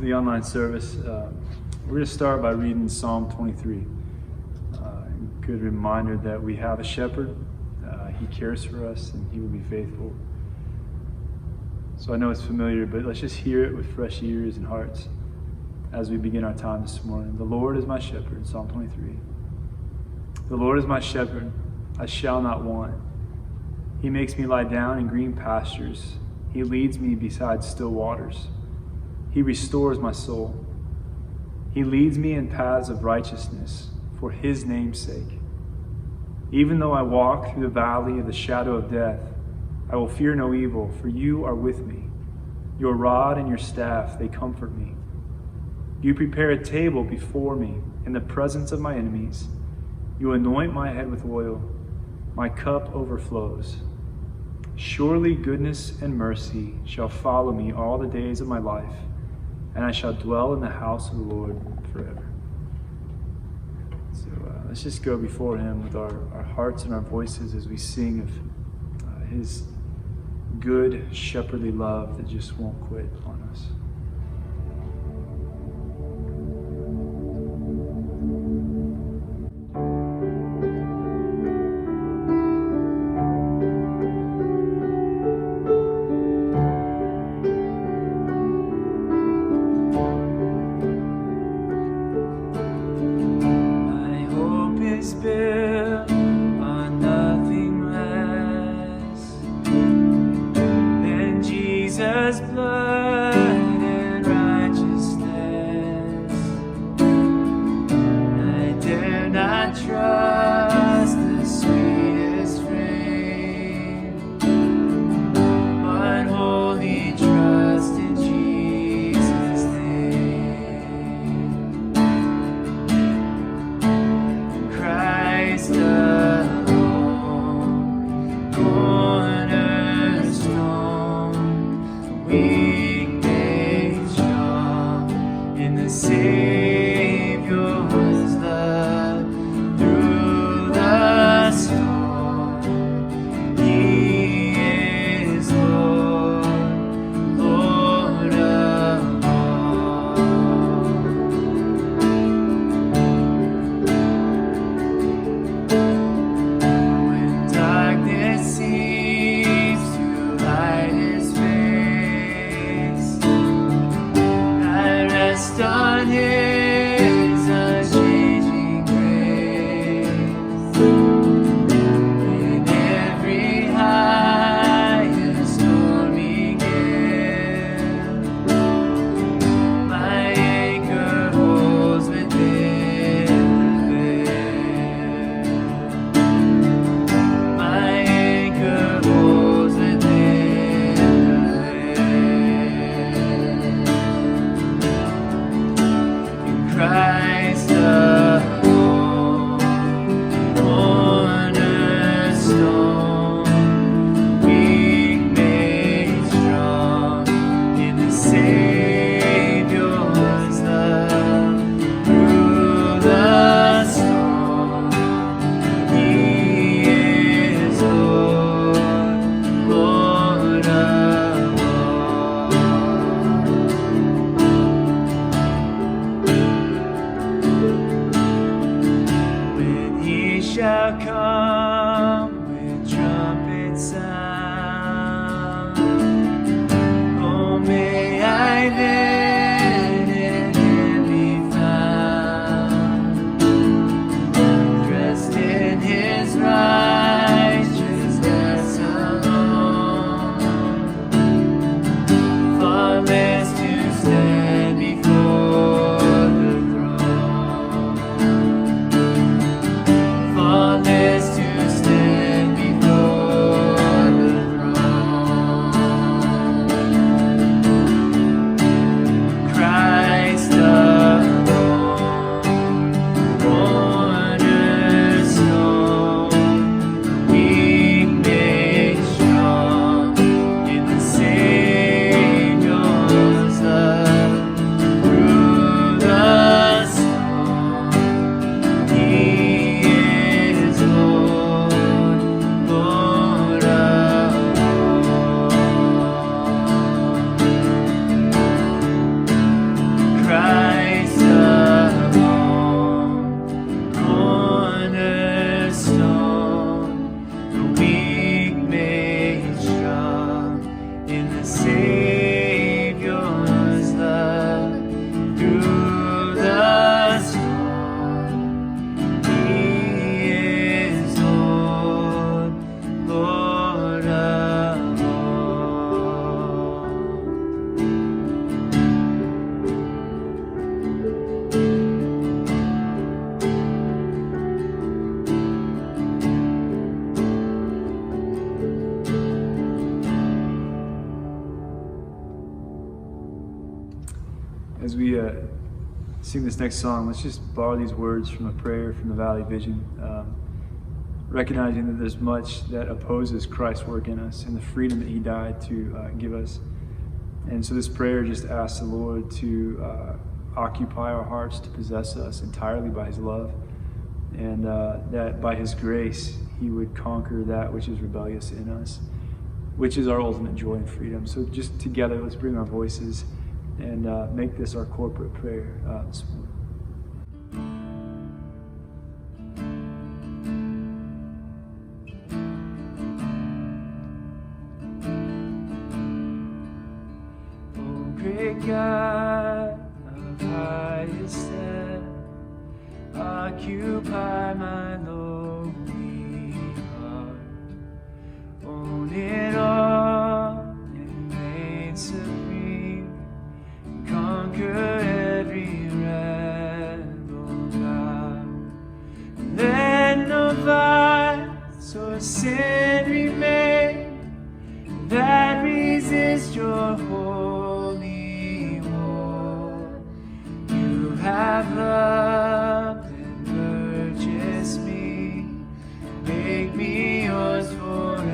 the online service. We're going to start by reading Psalm 23. Good reminder that we have a shepherd. He cares for us and he will be faithful. So I know it's familiar, but let's just hear it with fresh ears and hearts as we begin our time this morning. The Lord is my shepherd, Psalm 23. The Lord is my shepherd, I shall not want. He makes me lie down in green pastures. He leads me beside still waters. He restores my soul. He leads me in paths of righteousness for his name's sake. Even though I walk through the valley of the shadow of death, I will fear no evil, for you are with me. Your rod and your staff, they comfort me. You prepare a table before me in the presence of my enemies. You anoint my head with oil. My cup overflows. Surely goodness and mercy shall follow me all the days of my life, and I shall dwell in the house of the Lord forever. So let's just go before him with our hearts and our voices as we sing of his good shepherdly love that just won't quit on us. To as we sing this next song, let's just borrow these words from a prayer from the Valley Vision, recognizing that there's much that opposes Christ's work in us and the freedom that he died to give us. And so this prayer just asks the Lord to occupy our hearts, to possess us entirely by his love, and that by his grace he would conquer that which is rebellious in us, which is our ultimate joy and freedom. So just together, let's bring our voices and make this our corporate prayer this morning. Oh, great God of highest heaven, occupy my lowly heart. Own it all and reign supreme. Conquer every rebel God. Let no vice or sin remain that resist your holy word. You have loved and purchased me. Make me yours forevermore.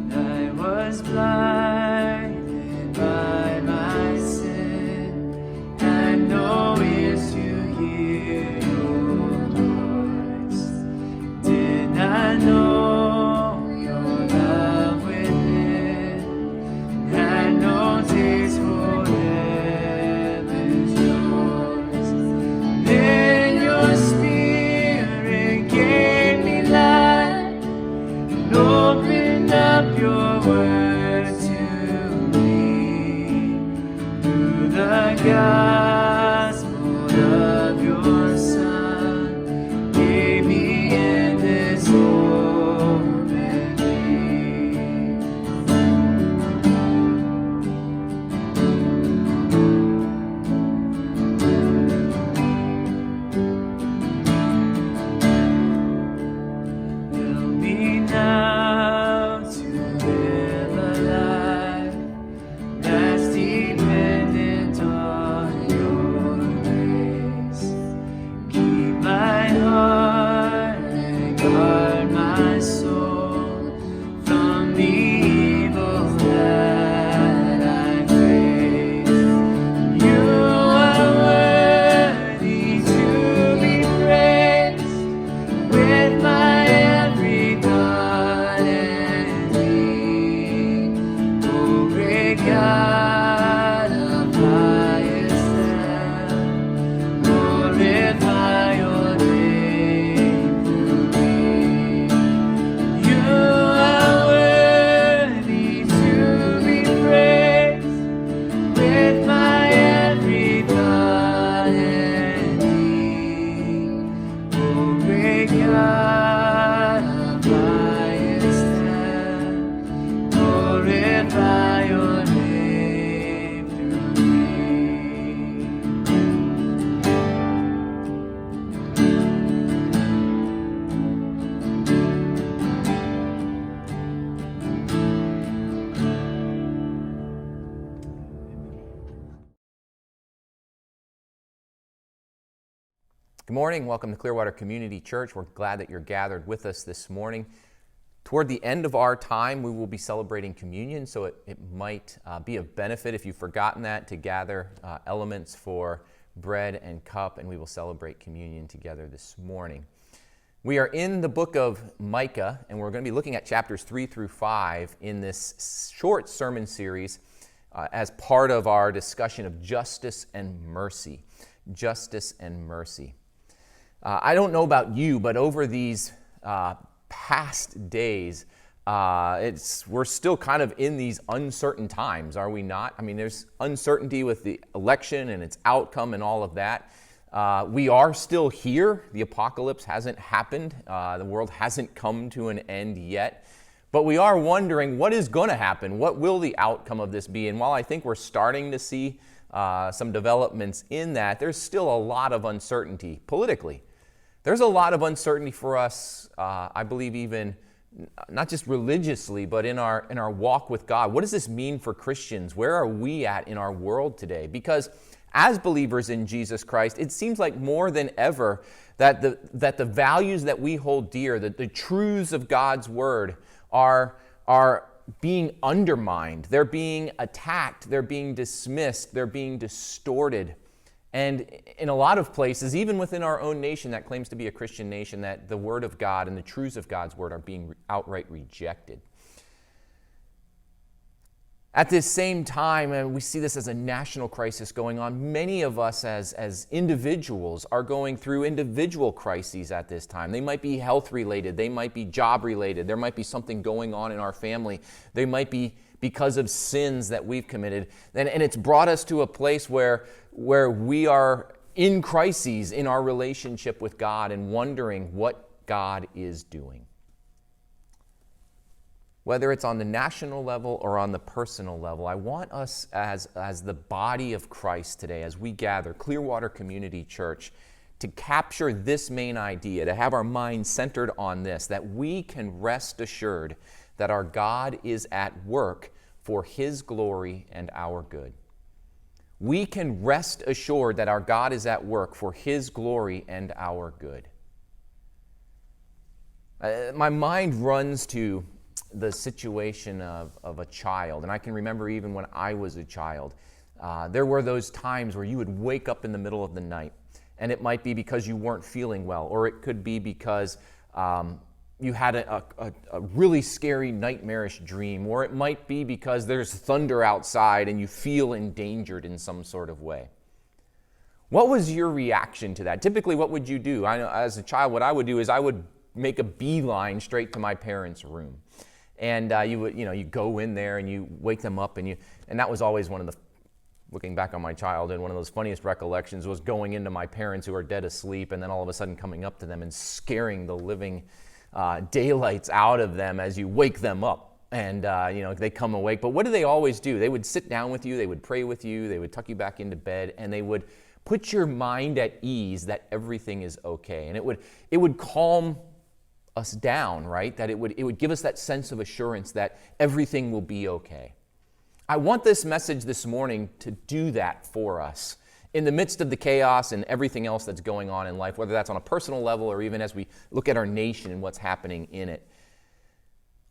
I was blinded by my sin, had no ears to hear your voice. Did not know your love within, had no taste for heaven's joys. Then your spirit gave me light and opened up your word to me. Through the gospel of your Son, gave me endless hope and peace. Help me now to live a life that's dependent on your grace. Keep my heart and guard my soul from the evil that I face. You are worthy to be praised with my every thought and deed. O great God of highest heaven, glorify your name through me. You are worthy to be praised with my every thought and deed. O great God of highest heaven, glorify your name through me. Good morning. Welcome to Clearwater Community Church. We're glad that you're gathered with us this morning. Toward the end of our time, we will be celebrating communion, so it might be of benefit, if you've forgotten that, to gather elements for bread and cup, and we will celebrate communion together this morning. We are in the book of Micah, and we're going to be looking at chapters 3 through 5 in this short sermon series as part of our discussion of justice and mercy. Justice and mercy. I don't know about you, but over these past days, we're still kind of in these uncertain times, are we not? I mean, there's uncertainty with the election and its outcome and all of that. We are still here. The apocalypse hasn't happened. The world hasn't come to an end yet. But we are wondering what is going to happen. What will the outcome of this be? And while I think we're starting to see some developments in that, there's still a lot of uncertainty politically. There's a lot of uncertainty for us, I believe, even not just religiously, but in our walk with God. What does this mean for Christians? Where are we at in our world today? Because as believers in Jesus Christ, it seems like more than ever that the values that we hold dear, that the truths of God's Word are being undermined. They're being attacked. They're being dismissed. They're being distorted. And in a lot of places, even within our own nation that claims to be a Christian nation, that the Word of God and the truths of God's Word are being outright rejected. At this same time, and we see this as a national crisis going on, many of us as individuals are going through individual crises at this time. They might be health-related. They might be job-related. There might be something going on in our family. They might be because of sins that we've committed. And it's brought us to a place where we are in crises in our relationship with God and wondering what God is doing. Whether it's on the national level or on the personal level, I want us as the body of Christ today, as we gather, Clearwater Community Church, to capture this main idea, to have our minds centered on this, that we can rest assured that our God is at work for His glory and our good. We can rest assured that our God is at work for His glory and our good. My mind runs to the situation of a child, and I can remember even when I was a child, there were those times where you would wake up in the middle of the night, and it might be because you weren't feeling well, or it could be because you had a really scary nightmarish dream, or it might be because there's thunder outside and you feel endangered in some sort of way. What was your reaction to that? Typically, what would you do? I know as a child, what I would do is I would make a beeline straight to my parents' room. And you go in there and you wake them up, and that was always one of the, looking back on my childhood, one of those funniest recollections was going into my parents who are dead asleep, and then all of a sudden coming up to them and scaring the living daylights out of them as you wake them up. And they come awake. But what do they always do? They would sit down with you, they would pray with you, they would tuck you back into bed, and they would put your mind at ease that everything is okay. And it would calm us down, right? That it would give us that sense of assurance that everything will be okay. I want this message this morning to do that for us in the midst of the chaos and everything else that's going on in life, whether that's on a personal level or even as we look at our nation and what's happening in it.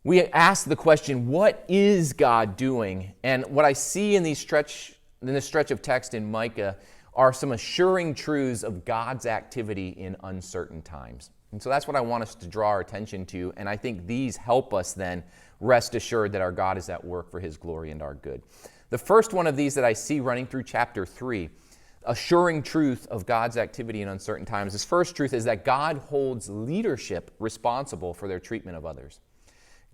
We ask the question, what is God doing? And what I see in this stretch of text in Micah are some assuring truths of God's activity in uncertain times. And so that's what I want us to draw our attention to, and I think these help us then rest assured that our God is at work for His glory and our good. The first one of these that I see running through chapter 3, assuring truth of God's activity in uncertain times, this first truth is that God holds leadership responsible for their treatment of others.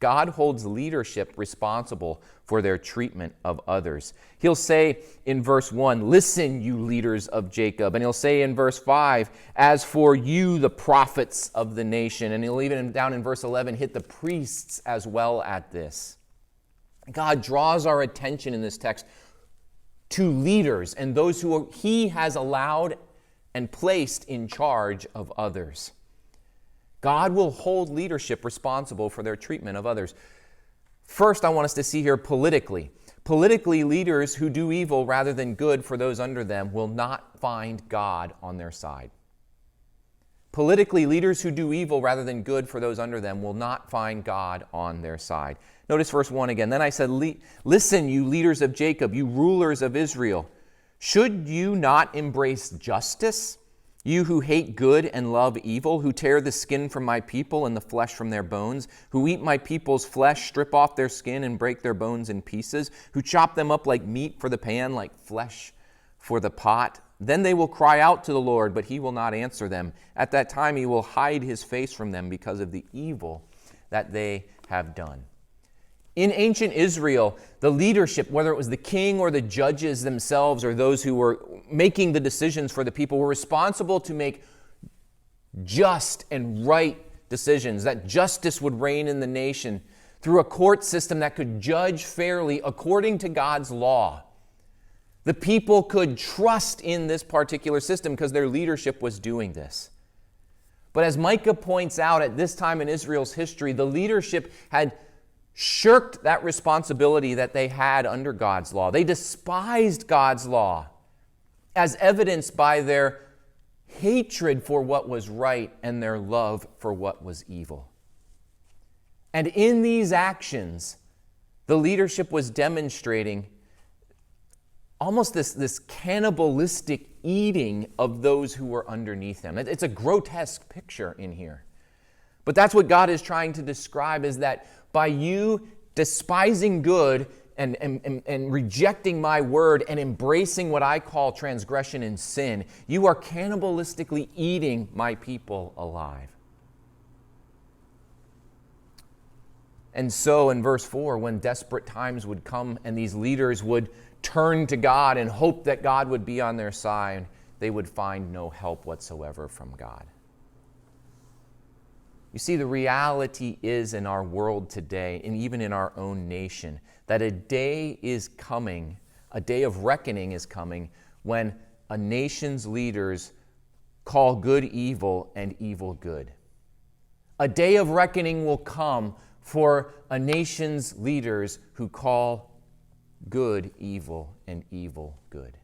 God holds leadership responsible for their treatment of others. He'll say in verse 1, "Listen, you leaders of Jacob." And he'll say in verse 5, "As for you, the prophets of the nation." And he'll even down in verse 11 hit the priests as well at this. God draws our attention in this text to leaders and those who He has allowed and placed in charge of others. God will hold leadership responsible for their treatment of others. First, I want us to see here politically. Politically, leaders who do evil rather than good for those under them will not find God on their side. Politically, leaders who do evil rather than good for those under them will not find God on their side. Notice verse 1 again. "Then I said, listen, you leaders of Jacob, you rulers of Israel. Should you not embrace justice? You who hate good and love evil, who tear the skin from my people and the flesh from their bones, who eat my people's flesh, strip off their skin and break their bones in pieces, who chop them up like meat for the pan, like flesh for the pot. Then they will cry out to the Lord, but He will not answer them. At that time He will hide His face from them because of the evil that they have done." In ancient Israel, the leadership, whether it was the king or the judges themselves or those who were making the decisions for the people, were responsible to make just and right decisions, that justice would reign in the nation through a court system that could judge fairly according to God's law. The people could trust in this particular system because their leadership was doing this. But as Micah points out, at this time in Israel's history, the leadership had shirked that responsibility that they had under God's law. They despised God's law, as evidenced by their hatred for what was right and their love for what was evil. And in these actions, the leadership was demonstrating almost this cannibalistic eating of those who were underneath them. It's a grotesque picture in here. But that's what God is trying to describe, is that by you despising good and rejecting my word and embracing what I call transgression and sin, you are cannibalistically eating my people alive. And so in verse 4, when desperate times would come and these leaders would turn to God and hope that God would be on their side, they would find no help whatsoever from God. You see, the reality is in our world today, and even in our own nation, that a day is coming, a day of reckoning is coming, when a nation's leaders call good evil and evil good. A day of reckoning will come for a nation's leaders who call good evil and evil good.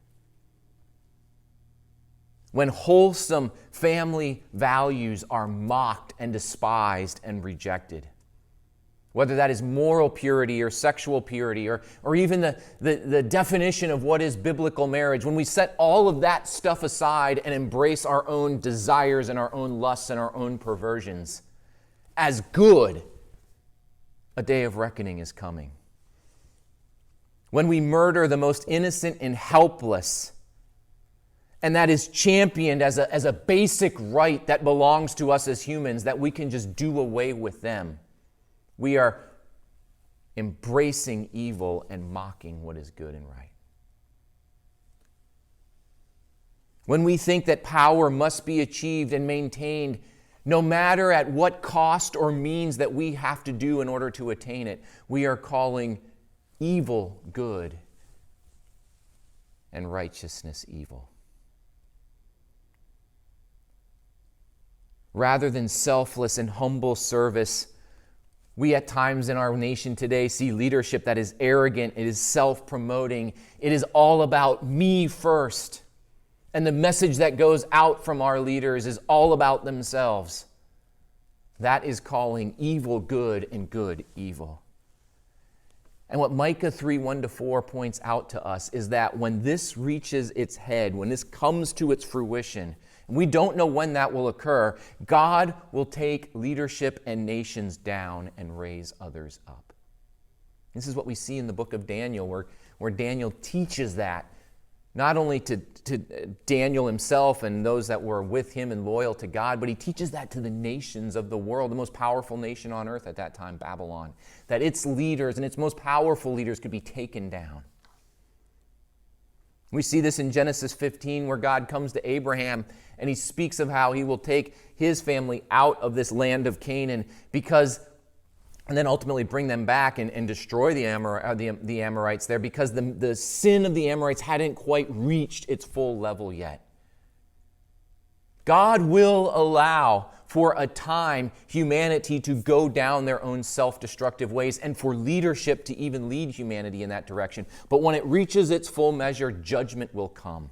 When wholesome family values are mocked and despised and rejected, whether that is moral purity or sexual purity or even the definition of what is biblical marriage, when we set all of that stuff aside and embrace our own desires and our own lusts and our own perversions as good, a day of reckoning is coming. When we murder the most innocent and helpless, and that is championed as a basic right that belongs to us as humans, that we can just do away with them, we are embracing evil and mocking what is good and right. When we think that power must be achieved and maintained no matter at what cost or means that we have to do in order to attain it, we are calling evil good and righteousness evil. Rather than selfless and humble service, we at times in our nation today see leadership that is arrogant, it is self-promoting, it is all about me first. And the message that goes out from our leaders is all about themselves. That is calling evil good and good evil. And what Micah 3:1-4 points out to us is that when this reaches its head, when this comes to its fruition, and we don't know when that will occur, God will take leadership and nations down and raise others up. This is what we see in the book of Daniel, where Daniel teaches that, not only to Daniel himself and those that were with him and loyal to God, but he teaches that to the nations of the world, the most powerful nation on earth at that time, Babylon, that its leaders and its most powerful leaders could be taken down. We see this in Genesis 15, where God comes to Abraham and he speaks of how he will take his family out of this land of Canaan and then ultimately bring them back and destroy the Amorites there, because the sin of the Amorites hadn't quite reached its full level yet. God will allow for a time humanity to go down their own self-destructive ways and for leadership to even lead humanity in that direction. But when it reaches its full measure, judgment will come.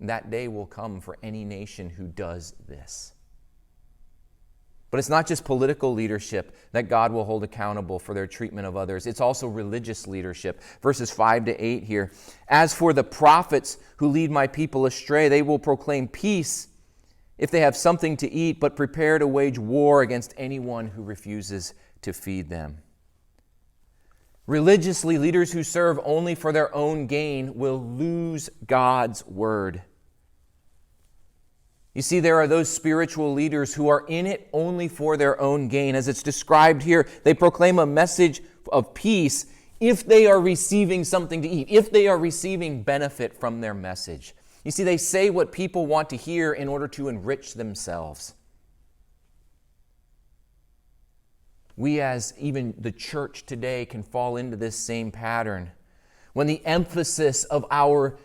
And that day will come for any nation who does this. But it's not just political leadership that God will hold accountable for their treatment of others. It's also religious leadership. Verses 5-8 here. As for the prophets who lead my people astray, they will proclaim peace if they have something to eat, but prepare to wage war against anyone who refuses to feed them. Religiously, leaders who serve only for their own gain will lose God's word. You see, there are those spiritual leaders who are in it only for their own gain. As it's described here, they proclaim a message of peace if they are receiving something to eat, if they are receiving benefit from their message. You see, they say what people want to hear in order to enrich themselves. We, as even the church today, can fall into this same pattern, when the emphasis of our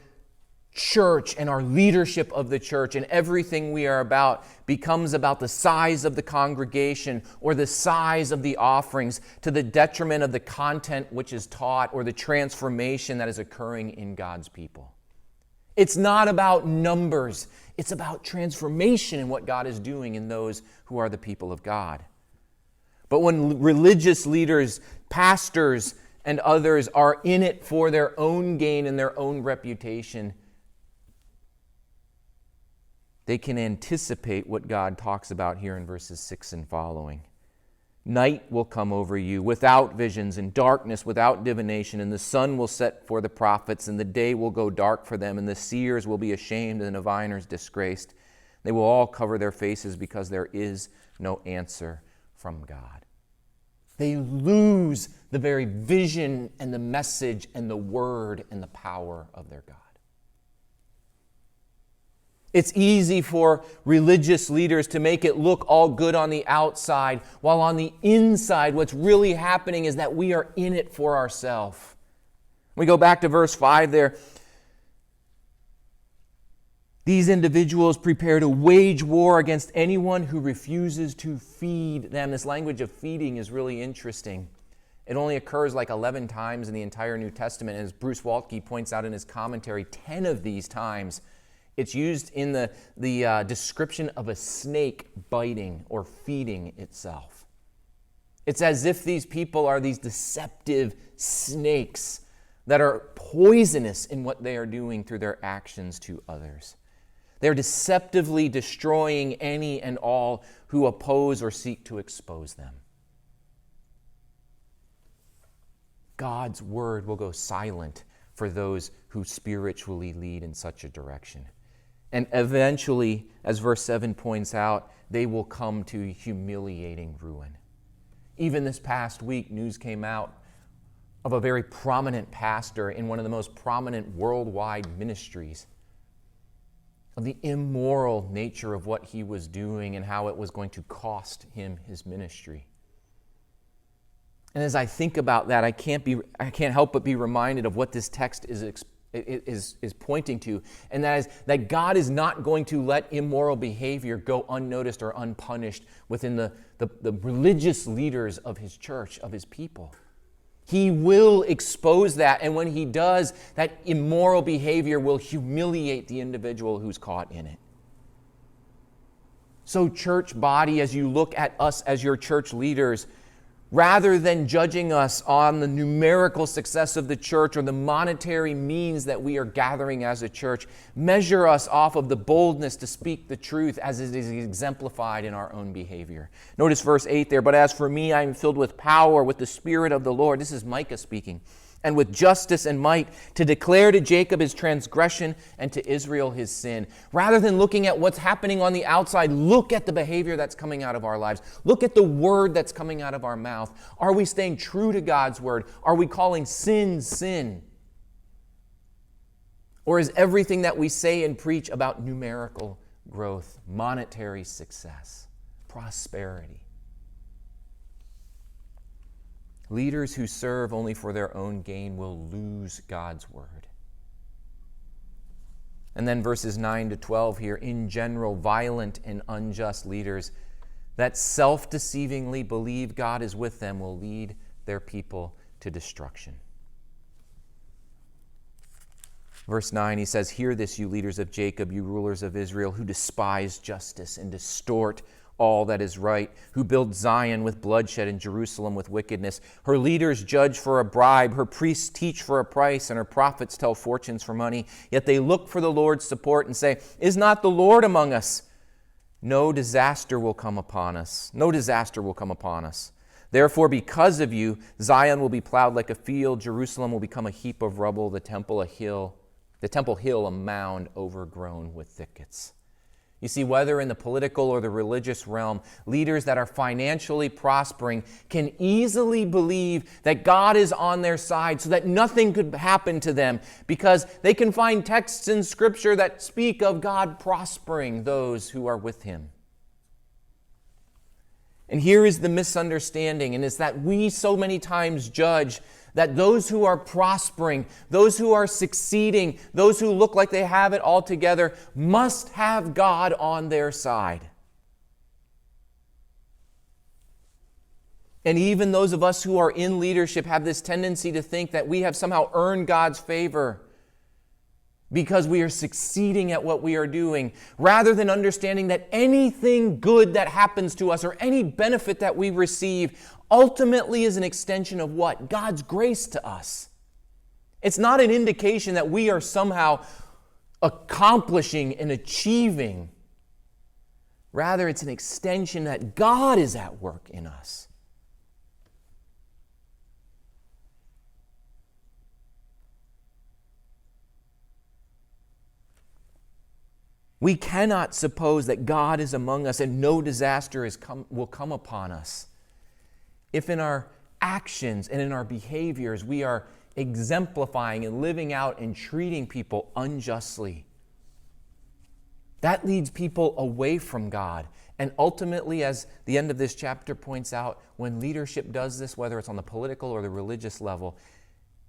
church and our leadership of the church and everything we are about becomes about the size of the congregation or the size of the offerings to the detriment of the content which is taught or the transformation that is occurring in God's people. It's not about numbers. It's about transformation in what God is doing in those who are the people of God. But when religious leaders, pastors, and others are in it for their own gain and their own reputation, they can anticipate what God talks about here in verses 6 and following. Night will come over you without visions, and darkness without divination, and the sun will set for the prophets, and the day will go dark for them, and the seers will be ashamed, and the diviners disgraced. They will all cover their faces because there is no answer from God. They lose the very vision and the message and the word and the power of their God. It's easy for religious leaders to make it look all good on the outside, while on the inside, what's really happening is that we are in it for ourselves. We go back to verse 5 there. These individuals prepare to wage war against anyone who refuses to feed them. This language of feeding is really interesting. It only occurs like 11 times in the entire New Testament. As Bruce Waltke points out in his commentary, 10 of these times it's used in the description of a snake biting or feeding itself. It's as if these people are these deceptive snakes that are poisonous in what they are doing through their actions to others. They're deceptively destroying any and all who oppose or seek to expose them. God's word will go silent for those who spiritually lead in such a direction. And eventually, as verse 7 points out, they will come to humiliating ruin. Even this past week, news came out of a very prominent pastor in one of the most prominent worldwide ministries, of the immoral nature of what he was doing and how it was going to cost him his ministry. And as I think about that, I can't help but be reminded of what this text is pointing to, and that is that God is not going to let immoral behavior go unnoticed or unpunished within the religious leaders of his church, of his people. He will expose that, and when he does, that immoral behavior will humiliate the individual who's caught in it. So, church body, as you look at us as your church leaders, rather than judging us on the numerical success of the church or the monetary means that we are gathering as a church, measure us off of the boldness to speak the truth as it is exemplified in our own behavior. Notice verse 8 there, "But as for me, I am filled with power, with the Spirit of the Lord." This is Micah speaking. "And with justice and might, to declare to Jacob his transgression and to Israel his sin." Rather than looking at what's happening on the outside, look at the behavior that's coming out of our lives. Look at the word that's coming out of our mouth. Are we staying true to God's word? Are we calling sin, sin? Or is everything that we say and preach about numerical growth, monetary success, prosperity? Leaders who serve only for their own gain will lose God's word. And then verses 9 to 12 here, in general, violent and unjust leaders that self-deceivingly believe God is with them will lead their people to destruction. Verse 9, he says, "Hear this, you leaders of Jacob, you rulers of Israel, who despise justice and distort all that is right, who build Zion with bloodshed and Jerusalem with wickedness. Her leaders judge for a bribe, her priests teach for a price, and her prophets tell fortunes for money. Yet they look for the Lord's support and say, 'Is not the Lord among us?' No disaster will come upon us. No disaster will come upon us. Therefore, because of you, Zion will be plowed like a field, Jerusalem will become a heap of rubble, the temple hill a mound overgrown with thickets." You see, whether in the political or the religious realm, leaders that are financially prospering can easily believe that God is on their side so that nothing could happen to them, because they can find texts in Scripture that speak of God prospering those who are with Him. And here is the misunderstanding, and it's that we so many times judge that those who are prospering, those who are succeeding, those who look like they have it all together must have God on their side. And even those of us who are in leadership have this tendency to think that we have somehow earned God's favor because we are succeeding at what we are doing, rather than understanding that anything good that happens to us or any benefit that we receive ultimately is an extension of what? God's grace to us. It's not an indication that we are somehow accomplishing and achieving. Rather, it's an extension that God is at work in us. We cannot suppose that God is among us and no disaster will come upon us if in our actions and in our behaviors we are exemplifying and living out and treating people unjustly. That leads people away from God. And ultimately, as the end of this chapter points out, when leadership does this, whether it's on the political or the religious level,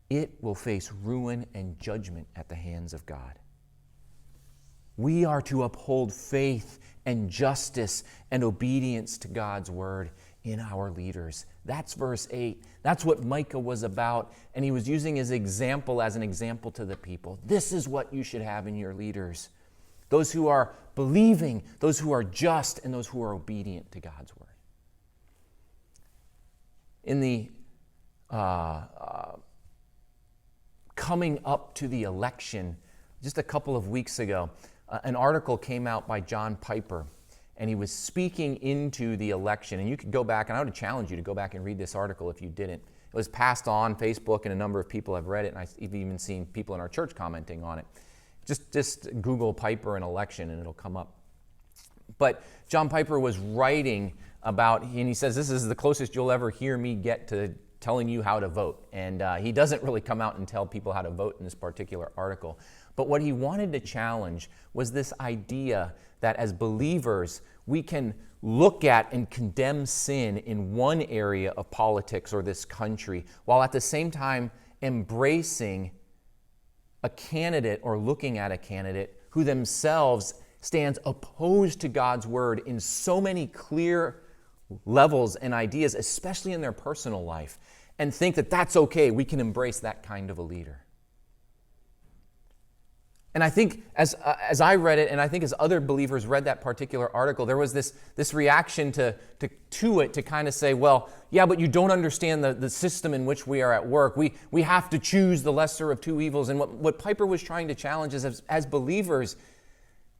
it will face ruin and judgment at the hands of God. We are to uphold faith and justice and obedience to God's word in our leaders. That's verse 8. That's what Micah was about. And he was using his example as an example to the people. This is what you should have in your leaders. Those who are believing, those who are just, and those who are obedient to God's word. In the coming up to the election, just a couple of weeks ago, an article came out by John Piper, and he was speaking into the election. And you could go back, and I would challenge you to go back and read this article if you didn't. It was passed on Facebook, and a number of people have read it, and I've even seen people in our church commenting on it. Just Google Piper and election, and it'll come up. But John Piper was writing about, and he says, this is the closest you'll ever hear me get to telling you how to vote. And he doesn't really come out and tell people how to vote in this particular article. But what he wanted to challenge was this idea that as believers, we can look at and condemn sin in one area of politics or this country, while at the same time embracing a candidate or looking at a candidate who themselves stands opposed to God's word in so many clear levels and ideas, especially in their personal life, and think that that's okay. We can embrace that kind of a leader. And I think as I read it, and I think as other believers read that particular article, there was this reaction to it to kind of say, well, yeah, but you don't understand the system in which we are at work. We have to choose the lesser of two evils. And what Piper was trying to challenge is as believers,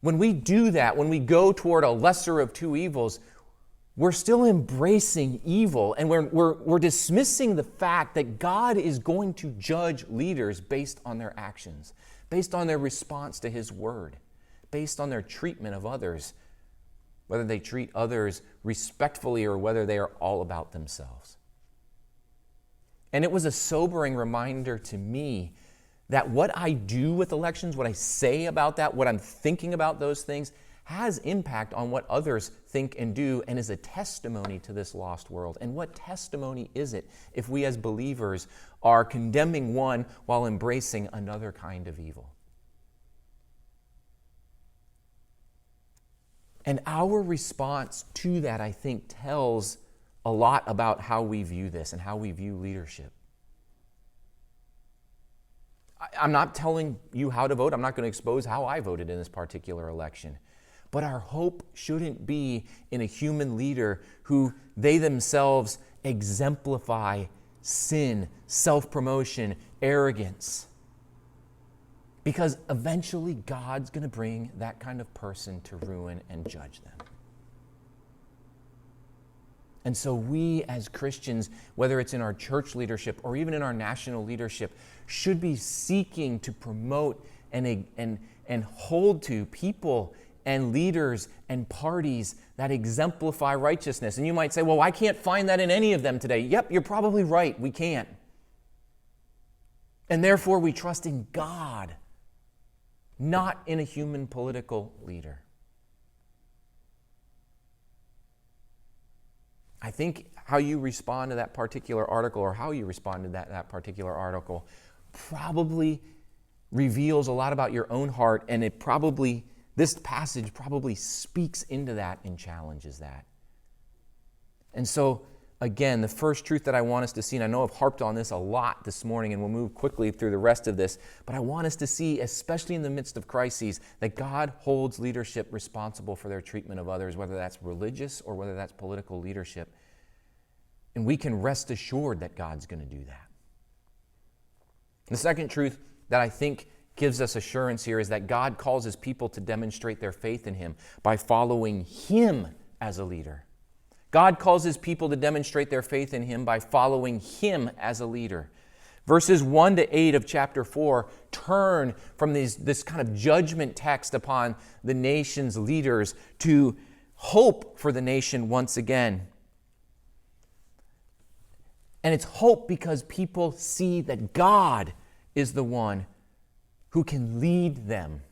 when we do that, when we go toward a lesser of two evils, we're still embracing evil, and we're dismissing the fact that God is going to judge leaders based on their actions, based on their response to His word, based on their treatment of others, whether they treat others respectfully or whether they are all about themselves. And it was a sobering reminder to me that what I do with elections, what I say about that, what I'm thinking about those things, has impact on what others think and do, and is a testimony to this lost world. And what testimony is it if we as believers are condemning one while embracing another kind of evil? And our response to that, I think, tells a lot about how we view this and how we view leadership. I'm not telling you how to vote. I'm not going to expose how I voted in this particular election. But our hope shouldn't be in a human leader who they themselves exemplify sin, self-promotion, arrogance. Because eventually God's going to bring that kind of person to ruin and judge them. And so we as Christians, whether it's in our church leadership or even in our national leadership, should be seeking to promote and hold to people and leaders and parties that exemplify righteousness. And you might say, well, I can't find that in any of them today. Yep, you're probably right. We can't. And therefore, we trust in God, not in a human political leader. I think how you respond to that particular article or how you respond to that particular article probably reveals a lot about your own heart, and this passage probably speaks into that and challenges that. And so, again, the first truth that I want us to see, and I know I've harped on this a lot this morning, and we'll move quickly through the rest of this, but I want us to see, especially in the midst of crises, that God holds leadership responsible for their treatment of others, whether that's religious or whether that's political leadership. And we can rest assured that God's going to do that. The second truth that I think gives us assurance here is that God calls His people to demonstrate their faith in Him by following Him as a leader. God calls His people to demonstrate their faith in Him by following Him as a leader. Verses 1 to 8 of chapter 4 turn from this kind of judgment text upon the nation's leaders to hope for the nation once again. And it's hope because people see that God is the one who can lead them.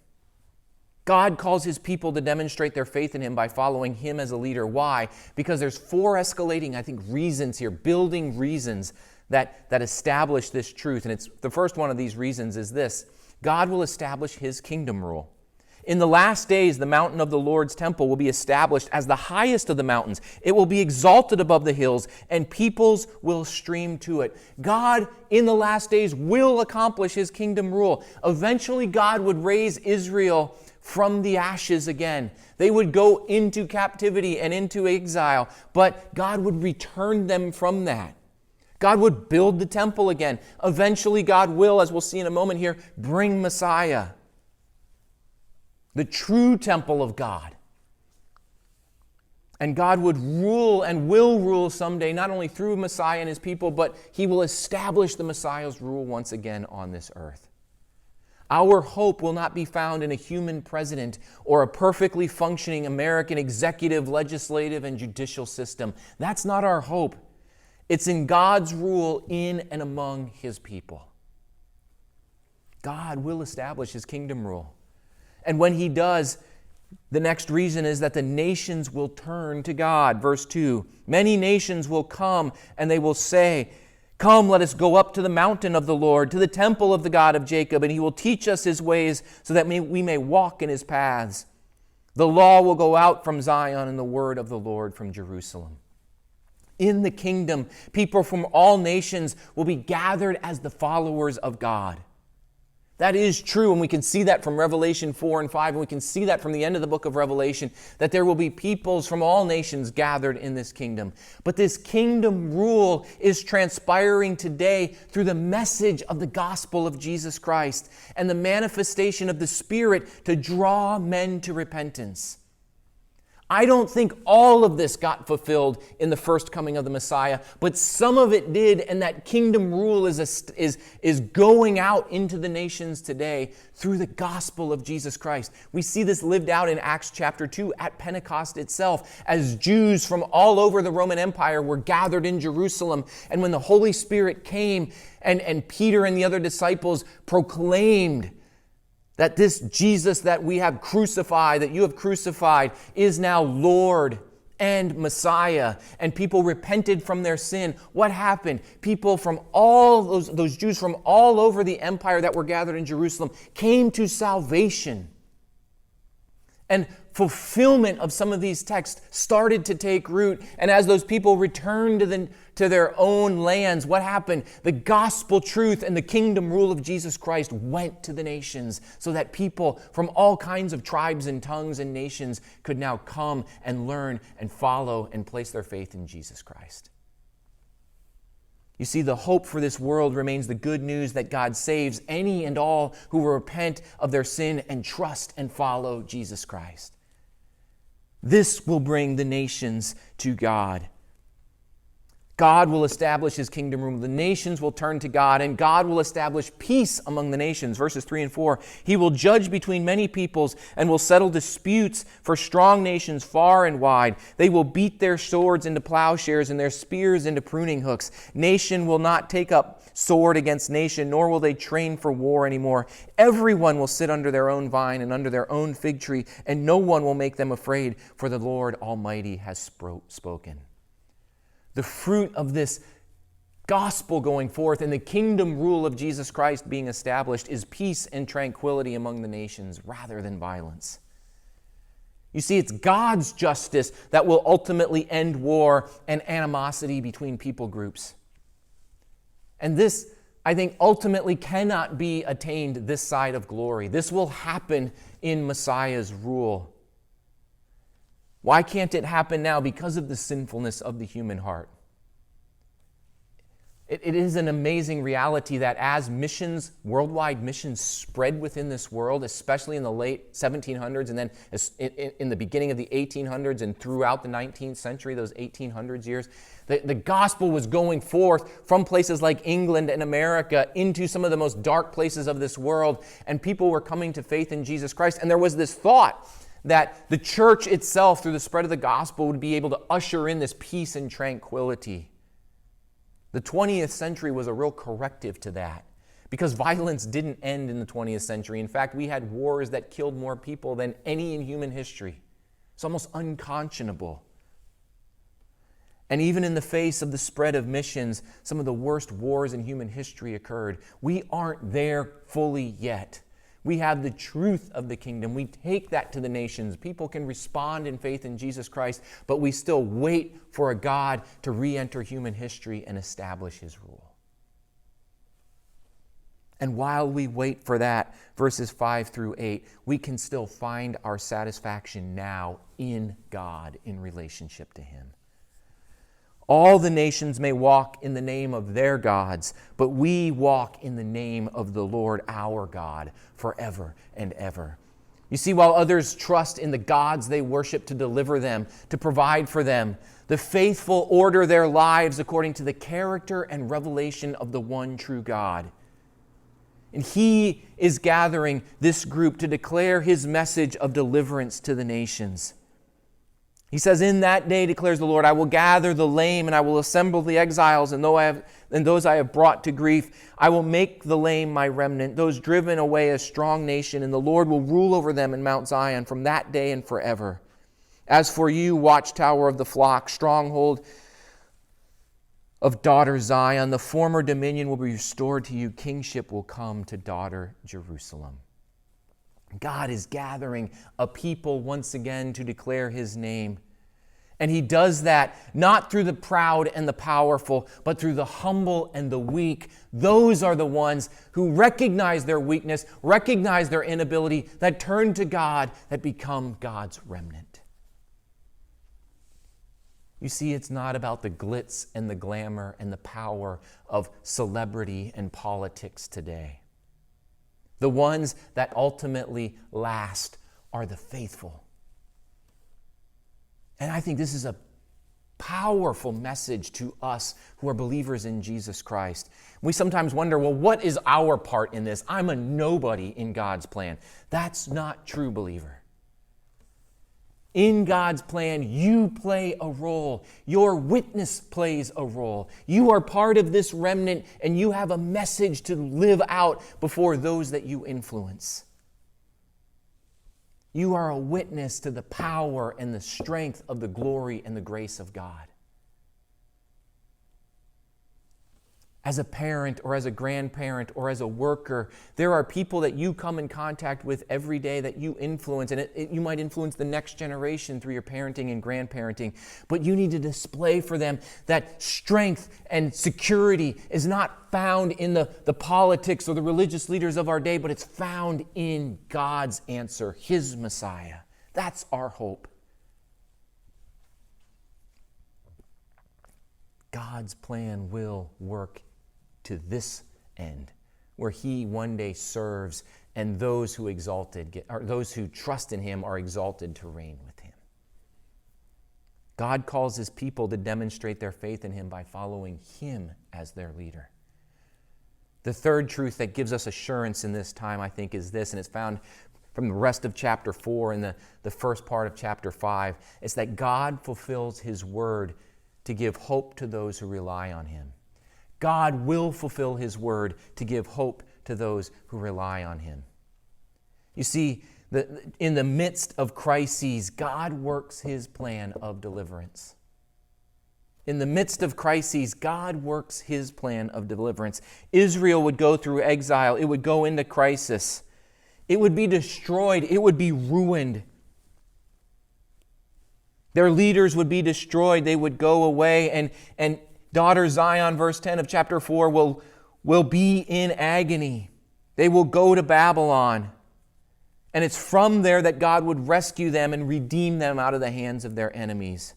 God calls His people to demonstrate their faith in Him by following Him as a leader. Why? Because there's 4 escalating, I think, reasons here, building reasons that establish this truth. And it's the first one of these reasons is this: God will establish His kingdom rule. In the last days, the mountain of the Lord's temple will be established as the highest of the mountains. It will be exalted above the hills, and peoples will stream to it. God, in the last days, will accomplish His kingdom rule. Eventually, God would raise Israel from the ashes again. They would go into captivity and into exile, but God would return them from that. God would build the temple again. Eventually, God will, as we'll see in a moment here, bring Messiah, the true temple of God. And God would rule and will rule someday, not only through Messiah and His people, but He will establish the Messiah's rule once again on this earth. Our hope will not be found in a human president or a perfectly functioning American executive, legislative, and judicial system. That's not our hope. It's in God's rule in and among His people. God will establish His kingdom rule. And when He does, the next reason is that the nations will turn to God. Verse 2, many nations will come and they will say, "Come, let us go up to the mountain of the Lord, to the temple of the God of Jacob, and He will teach us His ways so that we may walk in His paths. The law will go out from Zion and the word of the Lord from Jerusalem." In the kingdom, people from all nations will be gathered as the followers of God. That is true, and we can see that from Revelation 4 and 5, and we can see that from the end of the book of Revelation, that there will be peoples from all nations gathered in this kingdom. But this kingdom rule is transpiring today through the message of the gospel of Jesus Christ and the manifestation of the Spirit to draw men to repentance. I don't think all of this got fulfilled in the first coming of the Messiah, but some of it did, and that kingdom rule is going out into the nations today through the gospel of Jesus Christ. We see this lived out in Acts chapter 2 at Pentecost itself, as Jews from all over the Roman Empire were gathered in Jerusalem, and when the Holy Spirit came and Peter and the other disciples proclaimed that this Jesus that we have crucified, that you have crucified, is now Lord and Messiah. And people repented from their sin. What happened? People from all those Jews from all over the empire that were gathered in Jerusalem came to salvation. And fulfillment of some of these texts started to take root. And as those people returned to their own lands, what happened? The gospel truth and the kingdom rule of Jesus Christ went to the nations so that people from all kinds of tribes and tongues and nations could now come and learn and follow and place their faith in Jesus Christ. You see, the hope for this world remains the good news that God saves any and all who will repent of their sin and trust and follow Jesus Christ. This will bring the nations to God. God will establish His kingdom rule. The nations will turn to God, and God will establish peace among the nations. Verses 3 and 4. He will judge between many peoples and will settle disputes for strong nations far and wide. They will beat their swords into plowshares and their spears into pruning hooks. Nation will not take up sword against nation, nor will they train for war anymore. Everyone will sit under their own vine and under their own fig tree, and no one will make them afraid, for the Lord Almighty has spoken. The fruit of this gospel going forth and the kingdom rule of Jesus Christ being established is peace and tranquility among the nations rather than violence. You see, it's God's justice that will ultimately end war and animosity between people groups. And this, I think, ultimately cannot be attained this side of glory. This will happen in Messiah's rule. Why can't it happen now? Because of the sinfulness of the human heart. It is an amazing reality that as missions, worldwide missions spread within this world, especially in the late 1700s and then in the beginning of the 1800s and throughout the 19th century, those 1800s years, the gospel was going forth from places like England and America into some of the most dark places of this world, and people were coming to faith in Jesus Christ. And there was this thought that the church itself, through the spread of the gospel, would be able to usher in this peace and tranquility. The 20th century was a real corrective to that because violence didn't end in the 20th century. In fact, we had wars that killed more people than any in human history. It's almost unconscionable. And even in the face of the spread of missions, some of the worst wars in human history occurred. We aren't there fully yet. We have the truth of the kingdom. We take that to the nations. People can respond in faith in Jesus Christ, but we still wait for a God to re-enter human history and establish His rule. And while we wait for that, verses 5 through 8, we can still find our satisfaction now in God in relationship to Him. All the nations may walk in the name of their gods, but we walk in the name of the Lord our God forever and ever. You see, while others trust in the gods they worship to deliver them, to provide for them, the faithful order their lives according to the character and revelation of the one true God. And He is gathering this group to declare His message of deliverance to the nations. He says, "In that day, declares the Lord, I will gather the lame and I will assemble the exiles and those I have brought to grief. I will make the lame my remnant, those driven away a strong nation, and the Lord will rule over them in Mount Zion from that day and forever. As for you, watchtower of the flock, stronghold of daughter Zion, the former dominion will be restored to you. Kingship will come to daughter Jerusalem." God is gathering a people once again to declare His name. And He does that not through the proud and the powerful, but through the humble and the weak. Those are the ones who recognize their weakness, recognize their inability, that turn to God, that become God's remnant. You see, it's not about the glitz and the glamour and the power of celebrity and politics today. The ones that ultimately last are the faithful. And I think this is a powerful message to us who are believers in Jesus Christ. We sometimes wonder, well, what is our part in this? I'm a nobody in God's plan. That's not true, believer. In God's plan, you play a role. Your witness plays a role. You are part of this remnant, and you have a message to live out before those that you influence. You are a witness to the power and the strength of the glory and the grace of God. As a parent or as a grandparent or as a worker, there are people that you come in contact with every day that you influence, and you might influence the next generation through your parenting and grandparenting, but you need to display for them that strength and security is not found in the politics or the religious leaders of our day, but it's found in God's answer, His Messiah. That's our hope. God's plan will work to this end, where He one day serves, and those who those who trust in Him are exalted to reign with Him. God calls His people to demonstrate their faith in Him by following Him as their leader. The third truth that gives us assurance in this time, I think, is this, and it's found from the rest of chapter 4 and the first part of chapter 5. It's that God fulfills His word to give hope to those who rely on Him. God will fulfill His word to give hope to those who rely on Him. You see, in the midst of crises, God works His plan of deliverance. In the midst of crises, God works his plan of deliverance. Israel would go through exile. It would go into crisis. It would be destroyed. It would be ruined. Their leaders would be destroyed. They would go away. And daughter Zion, verse 10 of chapter 4, will be in agony. They will go to Babylon. And it's from there that God would rescue them and redeem them out of the hands of their enemies.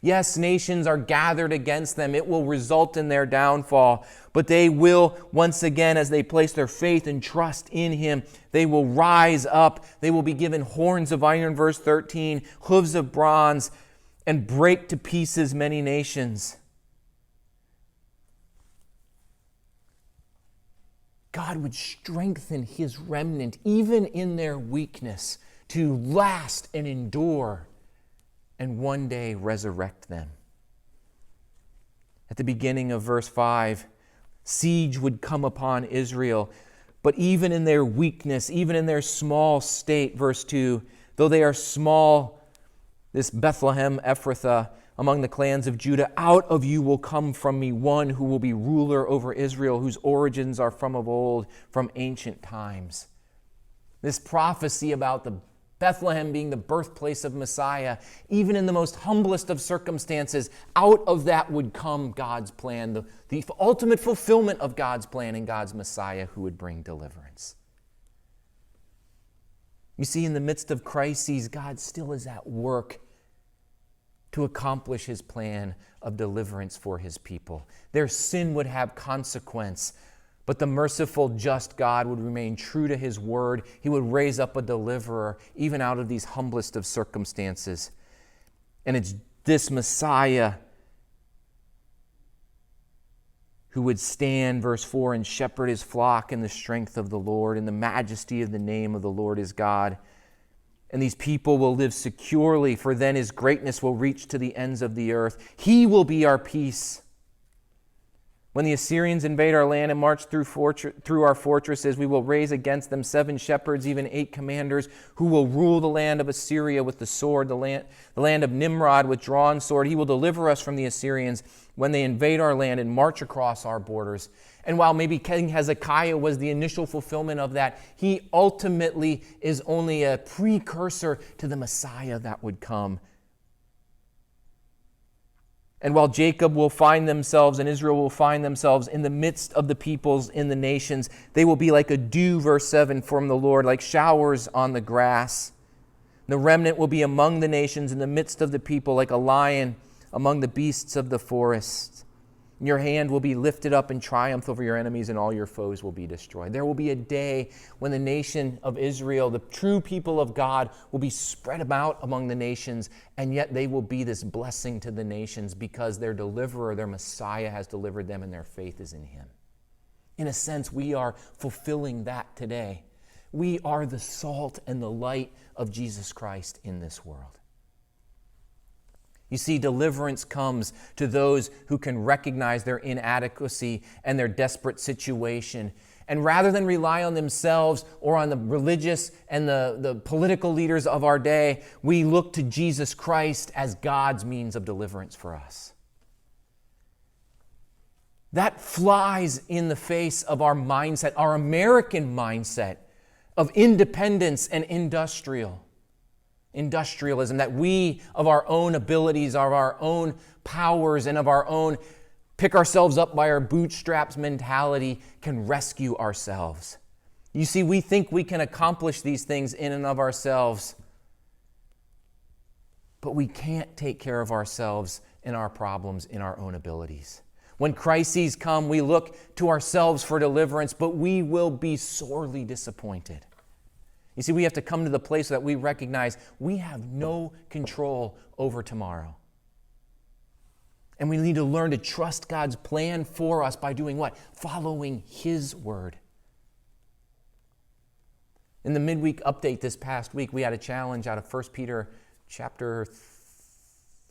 Yes, nations are gathered against them. It will result in their downfall. But they will, once again, as they place their faith and trust in him, they will rise up. They will be given horns of iron, verse 13, hooves of bronze, and break to pieces many nations. God would strengthen his remnant, even in their weakness, to last and endure, and one day resurrect them. At the beginning of verse 5, siege would come upon Israel, but even in their weakness, even in their small state, verse 2, though they are small, this Bethlehem Ephrathah, among the clans of Judah, out of you will come from me one who will be ruler over Israel, whose origins are from of old, from ancient times. This prophecy about the Bethlehem being the birthplace of Messiah, even in the most humblest of circumstances, out of that would come God's plan, the ultimate fulfillment of God's plan in God's Messiah who would bring deliverance. You see, in the midst of crises, God still is at work to accomplish his plan of deliverance for his people. Their sin would have consequence, but the merciful, just God would remain true to his word. He would raise up a deliverer, even out of these humblest of circumstances. And it's this Messiah who would stand, verse 4, and shepherd his flock in the strength of the Lord, in the majesty of the name of the Lord his God. And these people will live securely, for then his greatness will reach to the ends of the earth. He will be our peace. When the Assyrians invade our land and march through our fortresses, we will raise against them 7 shepherds, even 8 commanders, who will rule the land of Assyria with the sword, the land of Nimrod with drawn sword. He will deliver us from the Assyrians when they invade our land and march across our borders. And while maybe King Hezekiah was the initial fulfillment of that, he ultimately is only a precursor to the Messiah that would come. And while Jacob will find themselves and Israel will find themselves in the midst of the peoples in the nations, they will be like a dew, verse 7, from the Lord, like showers on the grass. The remnant will be among the nations in the midst of the people, like a lion among the beasts of the forest. And your hand will be lifted up in triumph over your enemies, and all your foes will be destroyed. There will be a day when the nation of Israel, the true people of God, will be spread about among the nations, and yet they will be this blessing to the nations because their deliverer, their Messiah, has delivered them, and their faith is in him. In a sense, we are fulfilling that today. We are the salt and the light of Jesus Christ in this world. You see, deliverance comes to those who can recognize their inadequacy and their desperate situation. And rather than rely on themselves or on the religious and the political leaders of our day, we look to Jesus Christ as God's means of deliverance for us. That flies in the face of our mindset, our American mindset of independence and industrialism, that we, of our own abilities, of our own powers, and of our own pick ourselves up by our bootstraps mentality, can rescue ourselves. You see, we think we can accomplish these things in and of ourselves, but we can't take care of ourselves and our problems in our own abilities. When crises come, we look to ourselves for deliverance, but we will be sorely disappointed. You see, we have to come to the place that we recognize we have no control over tomorrow. And we need to learn to trust God's plan for us by doing what? Following his word. In the midweek update this past week, we had a challenge out of 1 Peter chapter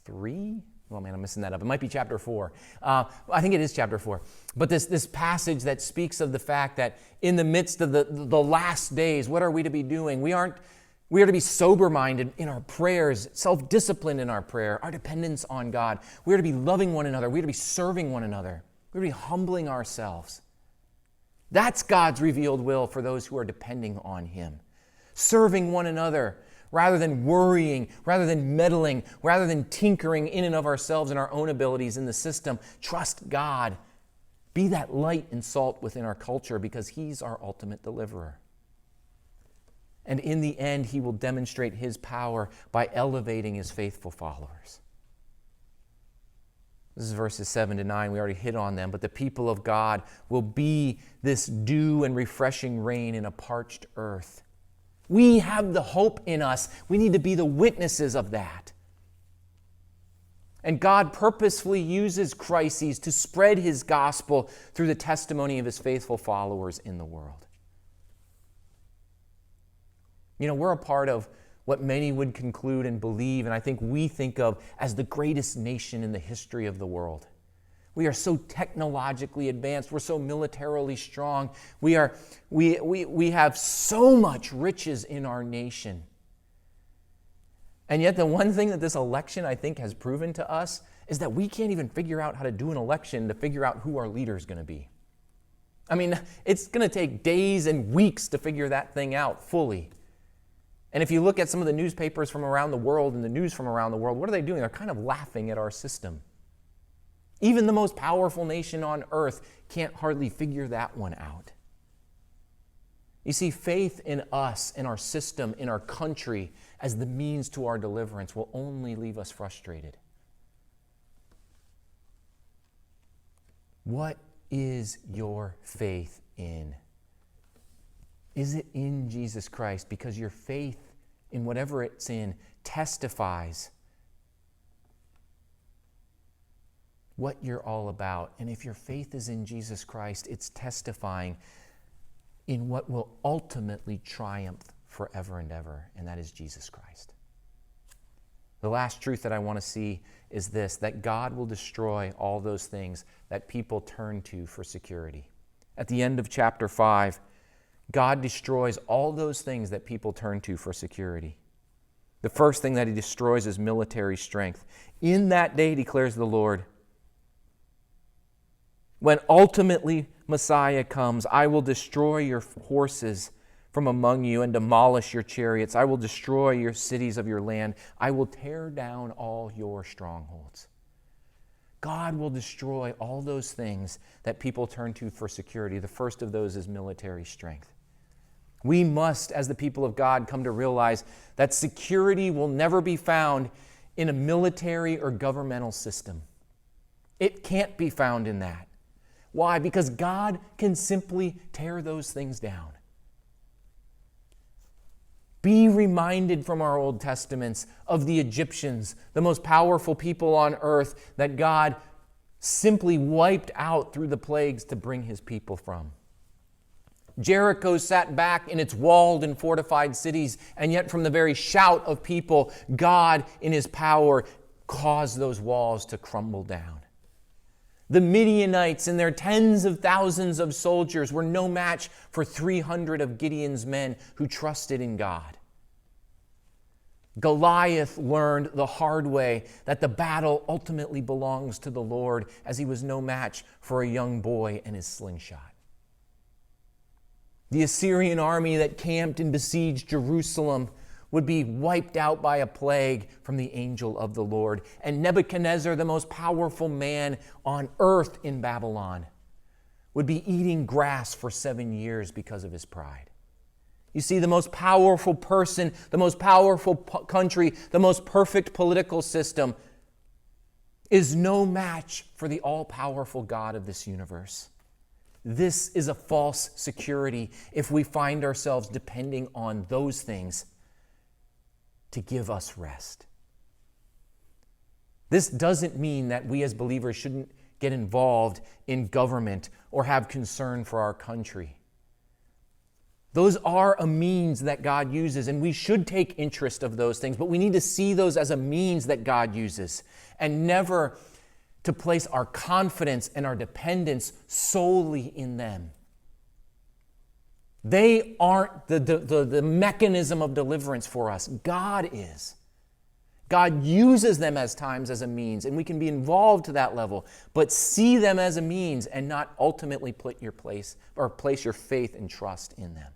3. Oh man, I'm messing that up. It might be chapter 4. I think it is chapter 4. But this passage that speaks of the fact that in the midst of the last days, what are we to be doing? We aren't We are to be sober-minded in our prayers, self-disciplined in our prayer, our dependence on God. We are to be loving one another. We are to be serving one another. We are to be humbling ourselves. That's God's revealed will for those who are depending on Him. Serving one another rather than worrying, rather than meddling, rather than tinkering in and of ourselves and our own abilities in the system. Trust God. Be that light and salt within our culture because He's our ultimate deliverer. And in the end, He will demonstrate His power by elevating His faithful followers. This is verses 7 to 9. We already hit on them. But the people of God will be this dew and refreshing rain in a parched earth. We have the hope in us. We need to be the witnesses of that. And God purposefully uses crises to spread His gospel through the testimony of His faithful followers in the world. You know, we're a part of what many would conclude and believe, and I think we think of as the greatest nation in the history of the world. We are so technologically advanced. We're so militarily strong. We have so much riches in our nation. And yet the one thing that this election, I think, has proven to us is that we can't even figure out how to do an election to figure out who our leader is going to be. I mean, it's going to take days and weeks to figure that thing out fully. And if you look at some of the newspapers from around the world and the news from around the world, what are they doing? They're kind of laughing at our system. Even the most powerful nation on earth can't hardly figure that one out. You see, faith in us, in our system, in our country, as the means to our deliverance will only leave us frustrated. What is your faith in? Is it in Jesus Christ? Because your faith in whatever it's in testifies what you're all about. And if your faith is in Jesus Christ, it's testifying in what will ultimately triumph forever and ever, and that is Jesus Christ. The last truth that I want to see is this, that God will destroy all those things that people turn to for security. At the end of chapter 5, God destroys all those things that people turn to for security. The first thing that He destroys is military strength. In that day, declares the Lord, when ultimately Messiah comes, I will destroy your horses from among you and demolish your chariots. I will destroy your cities of your land. I will tear down all your strongholds. God will destroy all those things that people turn to for security. The first of those is military strength. We must, as the people of God, come to realize that security will never be found in a military or governmental system. It can't be found in that. Why? Because God can simply tear those things down. Be reminded from our Old Testaments of the Egyptians, the most powerful people on earth that God simply wiped out through the plagues to bring His people from. Jericho sat back in its walled and fortified cities, and yet from the very shout of people, God in His power caused those walls to crumble down. The Midianites and their tens of thousands of soldiers were no match for 300 of Gideon's men who trusted in God. Goliath learned the hard way that the battle ultimately belongs to the Lord, as he was no match for a young boy and his slingshot. The Assyrian army that camped and besieged Jerusalem would be wiped out by a plague from the angel of the Lord. And Nebuchadnezzar, the most powerful man on earth in Babylon, would be eating grass for 7 years because of his pride. You see, the most powerful person, the most powerful country, the most perfect political system is no match for the all-powerful God of this universe. This is a false security if we find ourselves depending on those things to give us rest. This doesn't mean that we as believers shouldn't get involved in government or have concern for our country. Those are a means that God uses, and we should take interest of those things, but we need to see those as a means that God uses, and never to place our confidence and our dependence solely in them. They aren't the mechanism of deliverance for us. God is. God uses them as times as a means, and we can be involved to that level, but see them as a means and not ultimately place your faith and trust in them.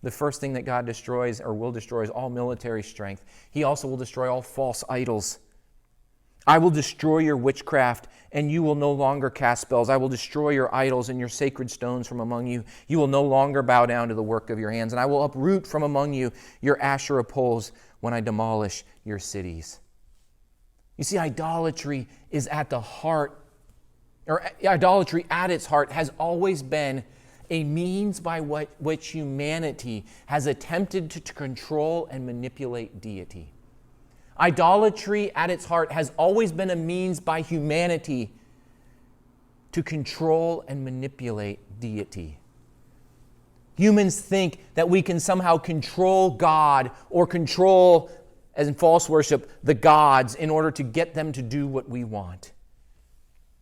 The first thing that God destroys or will destroy is all military strength. He also will destroy all false idols. I will destroy your witchcraft, and you will no longer cast spells. I will destroy your idols and your sacred stones from among you. You will no longer bow down to the work of your hands, and I will uproot from among you your Asherah poles when I demolish your cities. You see, idolatry is at the heart, or idolatry at its heart has always been a means by which humanity has attempted to control and manipulate deity. Idolatry at its heart has always been a means by humanity to control and manipulate deity. Humans think that we can somehow control God or control, as in false worship, the gods in order to get them to do what we want.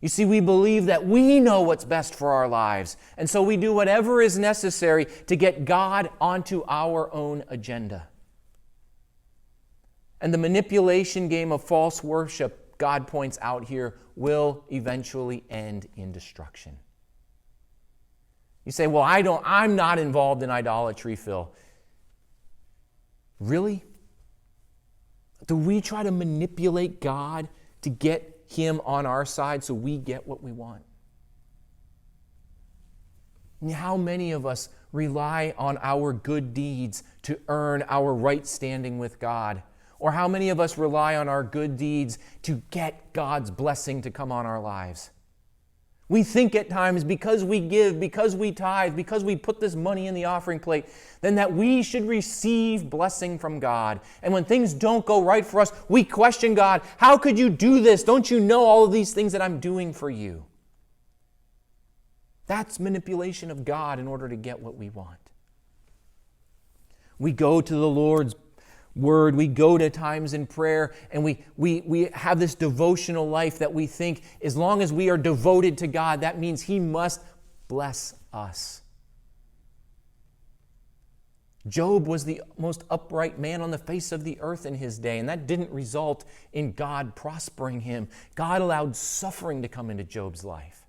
You see, we believe that we know what's best for our lives, and so we do whatever is necessary to get God onto our own agenda. And the manipulation game of false worship, God points out here, will eventually end in destruction. You say, well, I'm not involved in idolatry, Phil. Really? Do we try to manipulate God to get Him on our side so we get what we want? And how many of us rely on our good deeds to earn our right standing with God? Or how many of us rely on our good deeds to get God's blessing to come on our lives? We think at times because we give, because we tithe, because we put this money in the offering plate, then that we should receive blessing from God. And when things don't go right for us, we question God. How could you do this? Don't you know all of these things that I'm doing for you? That's manipulation of God in order to get what we want. We go to the Lord's Word, we go to times in prayer, and we have this devotional life that we think as long as we are devoted to God, that means He must bless us. Job was the most upright man on the face of the earth in his day, and that didn't result in God prospering him. God allowed suffering to come into Job's life.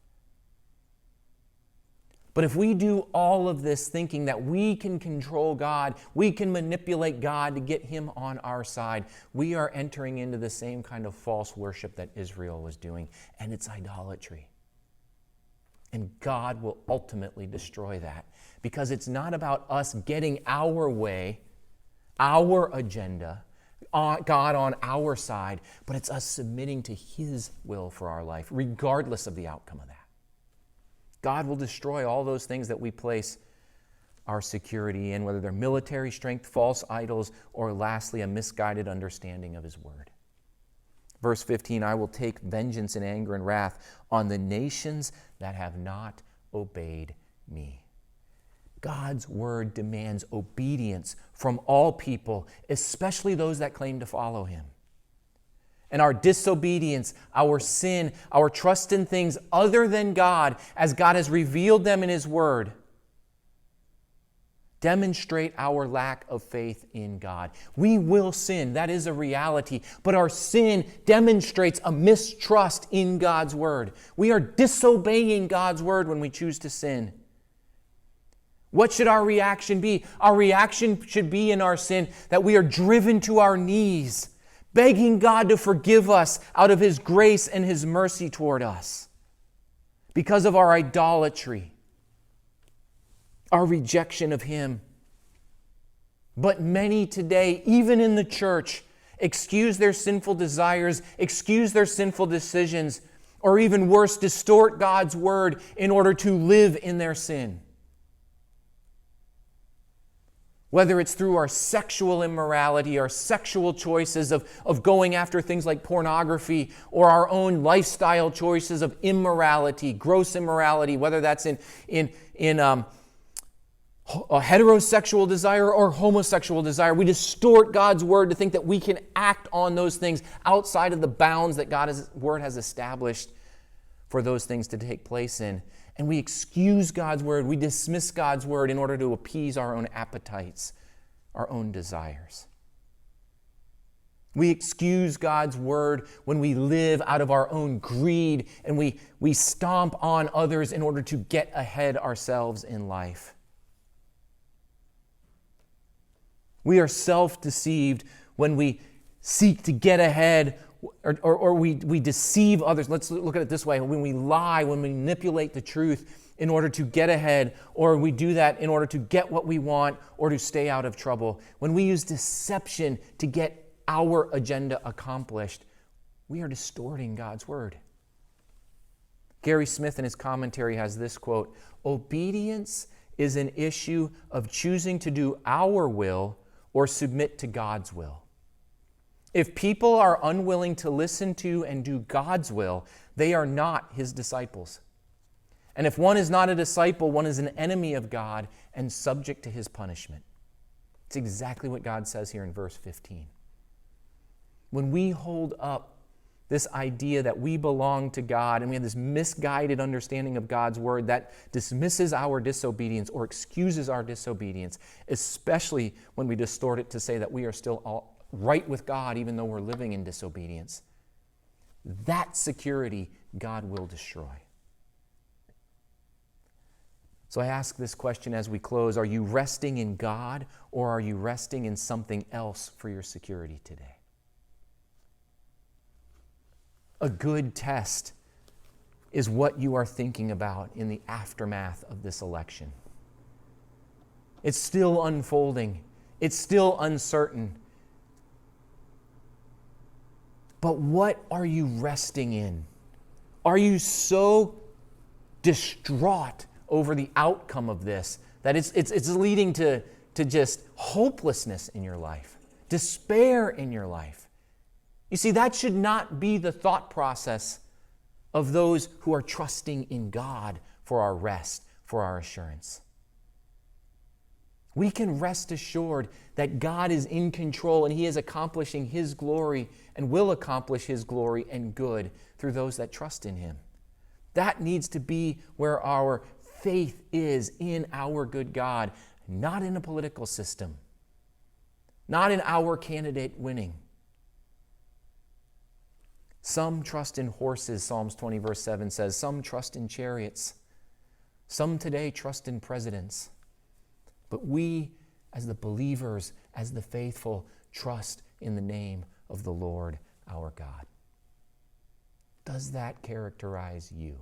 But if we do all of this thinking that we can control God, we can manipulate God to get Him on our side, we are entering into the same kind of false worship that Israel was doing, and it's idolatry. And God will ultimately destroy that, because it's not about us getting our way, our agenda, God on our side, but it's us submitting to His will for our life, regardless of the outcome of that. God will destroy all those things that we place our security in, whether they're military strength, false idols, or lastly, a misguided understanding of His Word. Verse 15, I will take vengeance and anger and wrath on the nations that have not obeyed me. God's Word demands obedience from all people, especially those that claim to follow Him. And our disobedience, our sin, our trust in things other than God, as God has revealed them in His Word, demonstrate our lack of faith in God. We will sin, that is a reality, but our sin demonstrates a mistrust in God's Word. We are disobeying God's Word when we choose to sin. What should our reaction be? Our reaction should be in our sin that we are driven to our knees, begging God to forgive us out of His grace and His mercy toward us because of our idolatry, our rejection of Him. But many today, even in the church, excuse their sinful desires, excuse their sinful decisions, or even worse, distort God's Word in order to live in their sin. Whether it's through our sexual immorality, our sexual choices of going after things like pornography, or our own lifestyle choices of immorality, gross immorality, whether that's in a heterosexual desire or homosexual desire. We distort God's Word to think that we can act on those things outside of the bounds that God's Word has established for those things to take place in. And we excuse God's word, we dismiss God's word in order to appease our own appetites, our own desires. We excuse God's word when we live out of our own greed and we stomp on others in order to get ahead ourselves in life. We are self-deceived when we seek to get ahead or we deceive others. Let's look at it this way. When we lie, when we manipulate the truth in order to get ahead, or we do that in order to get what we want or to stay out of trouble. When we use deception to get our agenda accomplished, we are distorting God's word. Gary Smith in his commentary has this quote, "Obedience is an issue of choosing to do our will or submit to God's will. If people are unwilling to listen to and do God's will, they are not his disciples. And if one is not a disciple, one is an enemy of God and subject to his punishment." It's exactly what God says here in verse 15. When we hold up this idea that we belong to God and we have this misguided understanding of God's word that dismisses our disobedience or excuses our disobedience, especially when we distort it to say that we are still all right with God even though we're living in disobedience, that security God will destroy. So I ask this question as we close: are you resting in God or are you resting in something else for your security today? A good test is what you are thinking about in the aftermath of this election. It's still unfolding. It's still uncertain. But what are you resting in? Are you so distraught over the outcome of this that it's leading to just hopelessness in your life, despair in your life? You see, that should not be the thought process of those who are trusting in God for our rest, for our assurance. We can rest assured that God is in control and He is accomplishing His glory and will accomplish His glory and good through those that trust in Him. That needs to be where our faith is, in our good God, not in a political system, not in our candidate winning. Some trust in horses, Psalms 20 verse 7 says. Some trust in chariots. Some today trust in presidents. But we, as the believers, as the faithful, trust in the name of the Lord our God. Does that characterize you?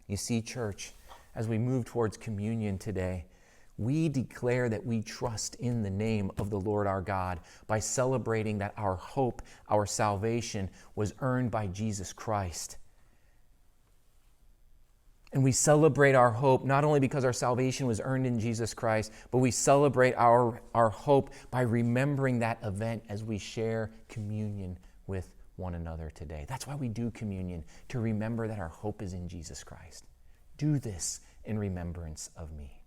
You see, church, as we move towards communion today, we declare that we trust in the name of the Lord our God by celebrating that our hope, our salvation, was earned by Jesus Christ. And we celebrate our hope not only because our salvation was earned in Jesus Christ, but we celebrate our hope by remembering that event as we share communion with one another today. That's why we do communion, to remember that our hope is in Jesus Christ. Do this in remembrance of me.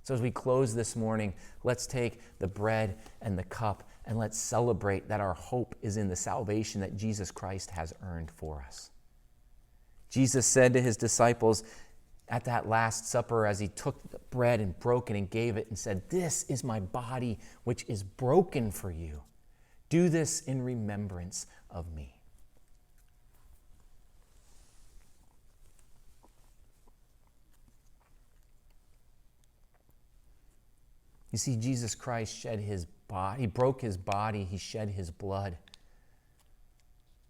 So as we close this morning, let's take the bread and the cup and let's celebrate that our hope is in the salvation that Jesus Christ has earned for us. Jesus said to his disciples at that Last Supper, as he took the bread and broke it and gave it and said, "This is my body which is broken for you. Do this in remembrance of me." You see, Jesus Christ shed his body, he broke his body, he shed his blood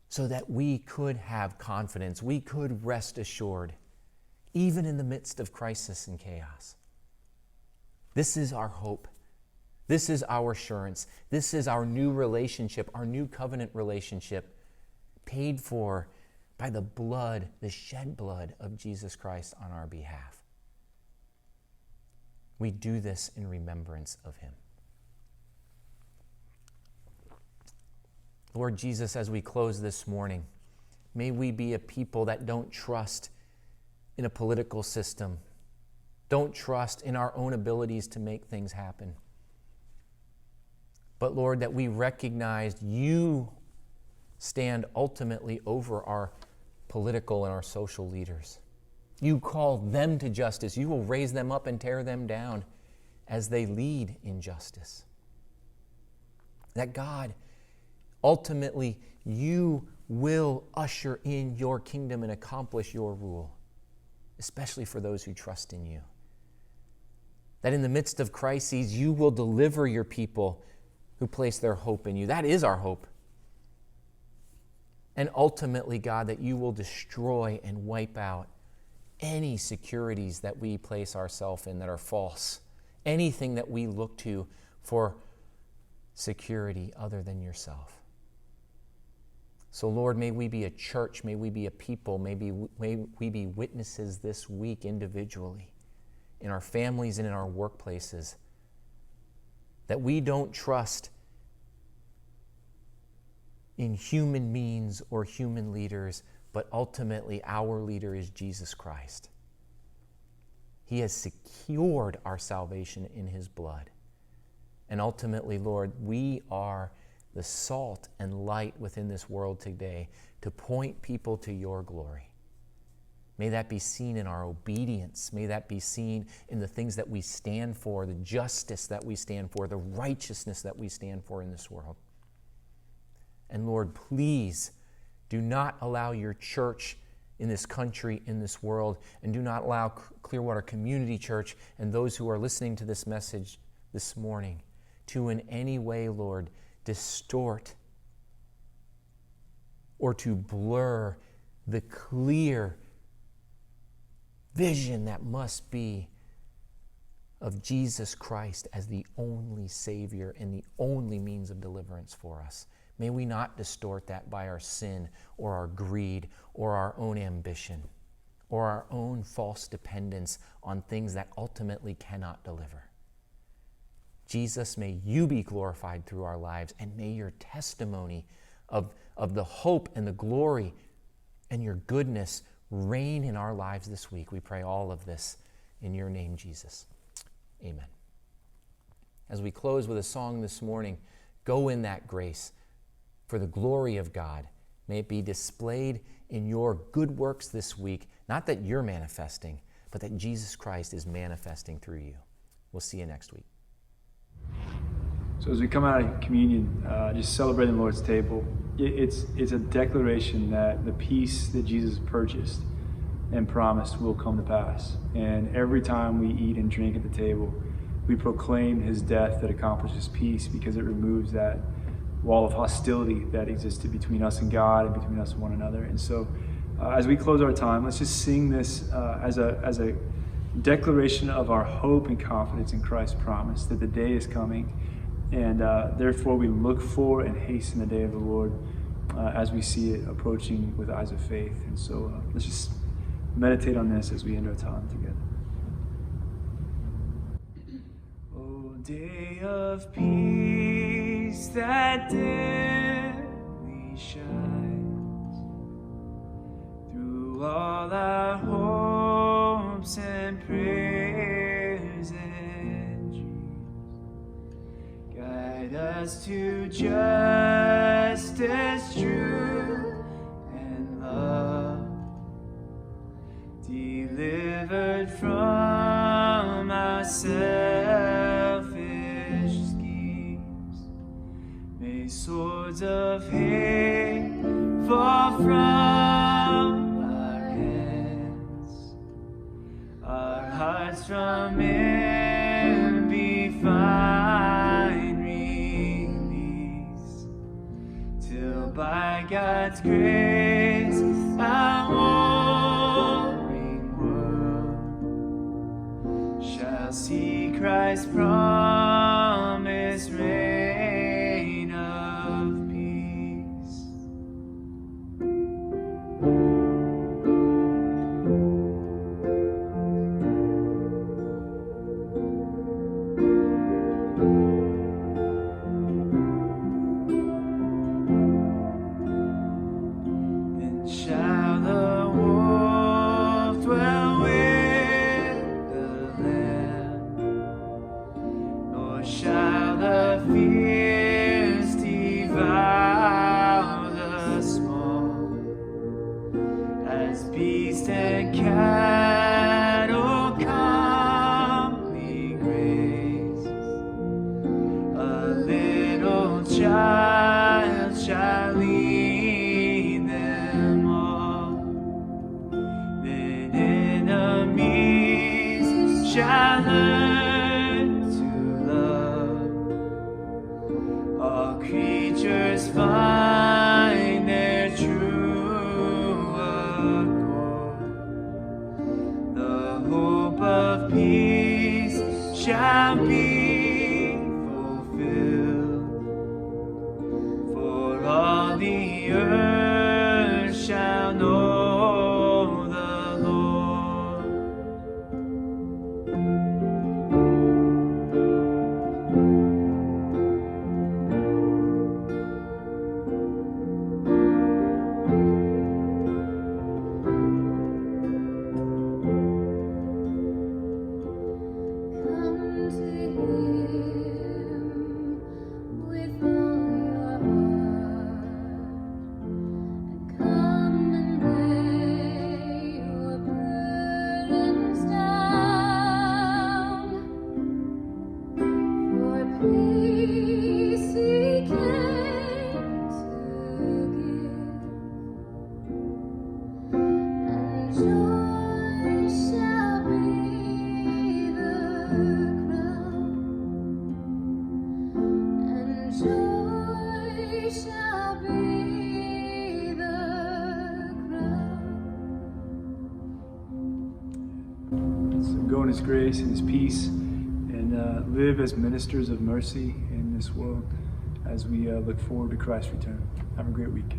so that we could have confidence, we could rest assured, even in the midst of crisis and chaos. This is our hope. This is our assurance. This is our new relationship, our new covenant relationship, paid for by the blood, the shed blood of Jesus Christ on our behalf. We do this in remembrance of him. Lord Jesus, as we close this morning, may we be a people that don't trust in a political system, don't trust in our own abilities to make things happen. But Lord, that we recognize you stand ultimately over our political and our social leaders. You call them to justice. You will raise them up and tear them down as they lead in justice. That God, ultimately, you will usher in your kingdom and accomplish your rule, especially for those who trust in you. That in the midst of crises, you will deliver your people who place their hope in you. That is our hope. And ultimately, God, that you will destroy and wipe out any securities that we place ourselves in that are false, anything that we look to for security other than yourself. So, Lord, may we be a church, may we be a people, may we be witnesses this week individually, in our families and in our workplaces, that we don't trust in human means or human leaders, but ultimately our leader is Jesus Christ. He has secured our salvation in his blood. And ultimately, Lord, we are the salt and light within this world today to point people to your glory. May that be seen in our obedience. May that be seen in the things that we stand for, the justice that we stand for, the righteousness that we stand for in this world. And Lord, please do not allow your church in this country, in this world, and do not allow Clearwater Community Church and those who are listening to this message this morning to in any way, Lord, distort or to blur the clear vision that must be of Jesus Christ as the only Savior and the only means of deliverance for us. May we not distort that by our sin or our greed or our own ambition or our own false dependence on things that ultimately cannot deliver. Jesus, may you be glorified through our lives, and may your testimony of the hope and the glory and your goodness reign in our lives this week. We pray all of this in your name, Jesus. Amen. As we close with a song this morning, go in that grace for the glory of God. May it be displayed in your good works this week, not that you're manifesting, but that Jesus Christ is manifesting through you. We'll see you next week. So as we come out of communion, just celebrating the Lord's table, it's a declaration that the peace that Jesus purchased and promised will come to pass. And every time we eat and drink at the table, we proclaim his death that accomplishes peace, because it removes that wall of hostility that existed between us and God and between us and one another. And so as we close our time, let's just sing this as a declaration of our hope and confidence in Christ's promise that the day is coming. And therefore we look for and hasten the day of the Lord as we see it approaching with eyes of faith. And so let's just meditate on this as we end our time together. Oh, day of peace that dimly shines through all our hopes and prayers and dreams, guide us to justice, truth, and love, delivered from our selfish schemes. May swords of hate fall from our hands, our hearts from envy find release, till by God's grace our warring world shall see Christ's promised reign of peace. as beast and cattle calmly graze. A little child shall lead them all. Then enemies shall learn to love. All creatures find their true accord. The hope of peace shall be fulfilled, for all the earth shall know the Lord. Come to Him with all your heart, and come and lay your burdens down. For peace He came to give, and joy shall be the crown, and joy shall be the crown. So go in His grace and His peace, and live as ministers of mercy in this world as we look forward to Christ's return. Have a great week.